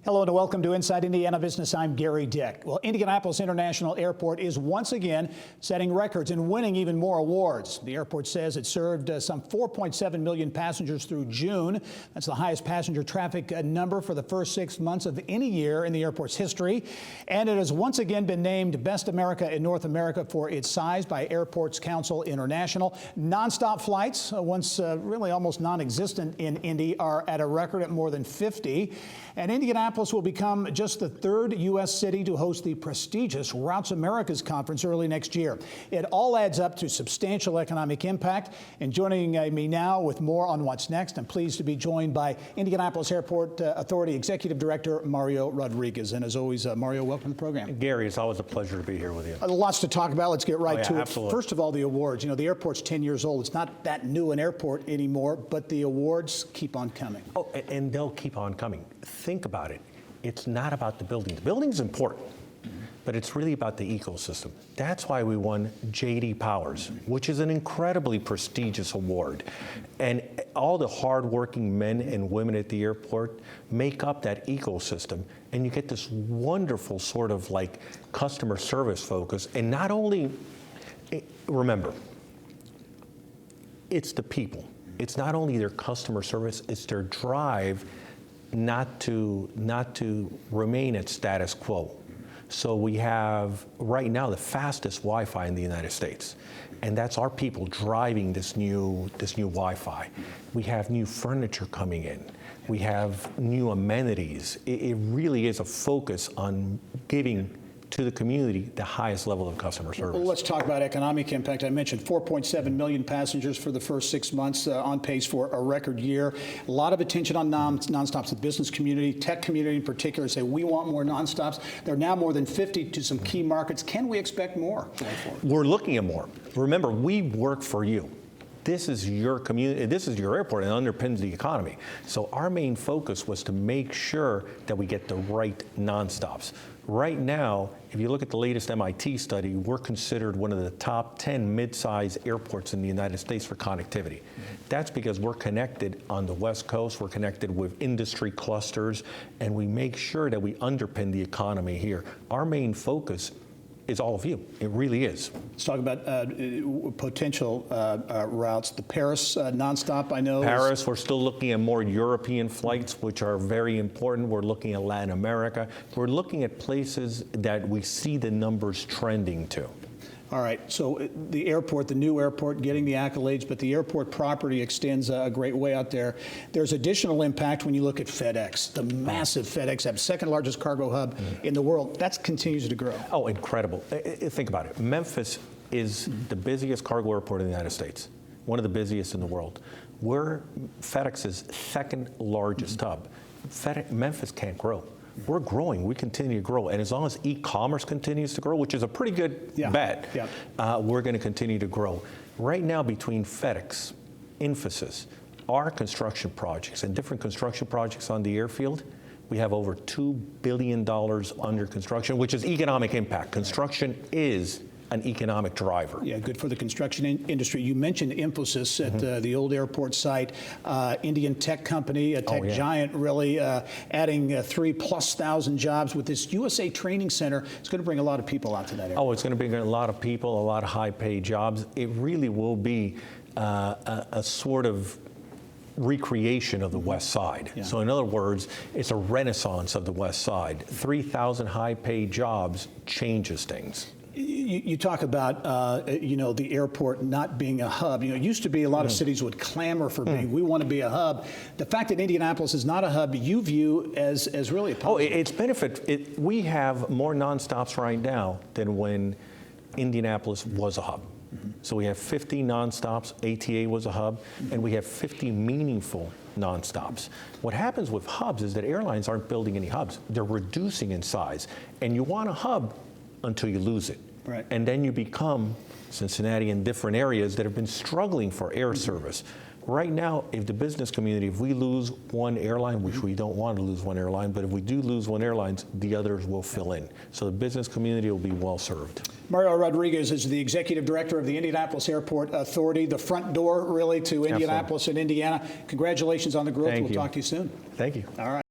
Hello and welcome to Inside Indiana Business. I'm Gary Dick. Well, Indianapolis International Airport is once again setting records and winning even more awards. The airport says it served some 4.7 million passengers through June. That's the highest passenger traffic number for the first 6 months of any year in the airport's history. And it has once again been named Best America in North America for its size by Airports Council International. Nonstop flights, once really almost non-existent in Indy, are at a record at more than 50. And Indianapolis will become just the third U.S. city to host the prestigious Routes Americas conference early next year. It all adds up to substantial economic impact. And joining me now with more on what's next, I'm pleased to be joined by Indianapolis Airport Authority Executive Director Mario Rodriguez. And as always, Mario, welcome to the program. Gary, it's always a pleasure to be here with you. Lots to talk about. Let's get right to it. Absolutely. First of all, the awards. You know, the airport's 10 years old. It's not that new an airport anymore, but the awards keep on coming. Oh, and they'll keep on coming. Think about it. It's not about the building. The building's important, but it's really about the ecosystem. That's why we won J.D. Powers, which is an incredibly prestigious award. And all the hardworking men and women at the airport make up that ecosystem. And you get this wonderful sort of like customer service focus. And not only, remember, it's the people. It's not only their customer service, it's their drive not to remain at status quo. So we have right now the fastest Wi-Fi in the United States, and that's our people driving this new Wi-Fi. We have new furniture coming in. We have new amenities. It really is a focus on giving to the community the highest level of customer service. Well, let's talk about economic impact. I mentioned 4.7 million passengers for the first 6 months, on pace for a record year. A lot of attention on nonstops. The business community, tech community in particular, say we want more nonstops. There are now more than 50 to some key markets. Can we expect more going forward? We're looking at more. Remember, we work for you. This is your community, this is your airport, and underpins the economy. So our main focus was to make sure that we get the right nonstops. Right now, if you look at the latest MIT study, we're considered one of the top 10 mid-size airports in the United States for connectivity. That's because we're connected on the West Coast, we're connected with industry clusters, and we make sure that we underpin the economy here. Our main focus is all of you. It really is. Let's talk about potential routes. The Paris nonstop, I know. Paris, we're still looking at more European flights, which are very important. We're looking at Latin America. We're looking at places that we see the numbers trending to. All right, so the airport, the new airport, getting the accolades, but the airport property extends a great way out there. There's additional impact when you look at FedEx, the massive FedEx hub, second largest cargo hub in the world. That continues to grow. Oh, incredible. Think about it. Memphis is the busiest cargo airport in the United States, one of the busiest in the world. We're FedEx's second largest hub. Memphis can't grow. We're growing. We continue to grow. And as long as e-commerce continues to grow, which is a pretty good bet, we're going to continue to grow. Right now, between FedEx, Infosys, our construction projects, and different construction projects on the airfield, we have over $2 billion under construction, which is economic impact. Construction is an economic driver. Yeah, good for the construction industry. You mentioned Infosys at the old airport site, Indian tech company, a tech giant, really adding 3,000+ jobs with this USA Training Center. It's going to bring a lot of people out to that area. Oh, it's going to bring a lot of people, a lot of high-paid jobs. It really will be a sort of recreation of the West Side. Yeah. So in other words, it's a renaissance of the West Side. 3,000 high-paid jobs changes things. You talk about, you know, the airport not being a hub. You know, it used to be a lot of cities would clamor for being, we want to be a hub. The fact that Indianapolis is not a hub, you view as really a positive. Oh, it's benefit. We have more nonstops right now than when Indianapolis was a hub. So we have 50 nonstops, ATA was a hub, and we have 50 meaningful nonstops. What happens with hubs is that airlines aren't building any hubs. They're reducing in size. And you want a hub until you lose it. Right. And then you become Cincinnati and different areas that have been struggling for air service. Right now, if the business community, if we lose one airline, which we don't want to lose one airline, but if we do lose one airline, the others will fill in. So the business community will be well served. Mario Rodriguez is the Executive Director of the Indianapolis Airport Authority, the front door really to Indianapolis and Indiana. Congratulations on the growth. We'll talk to you soon. Thank you. All right.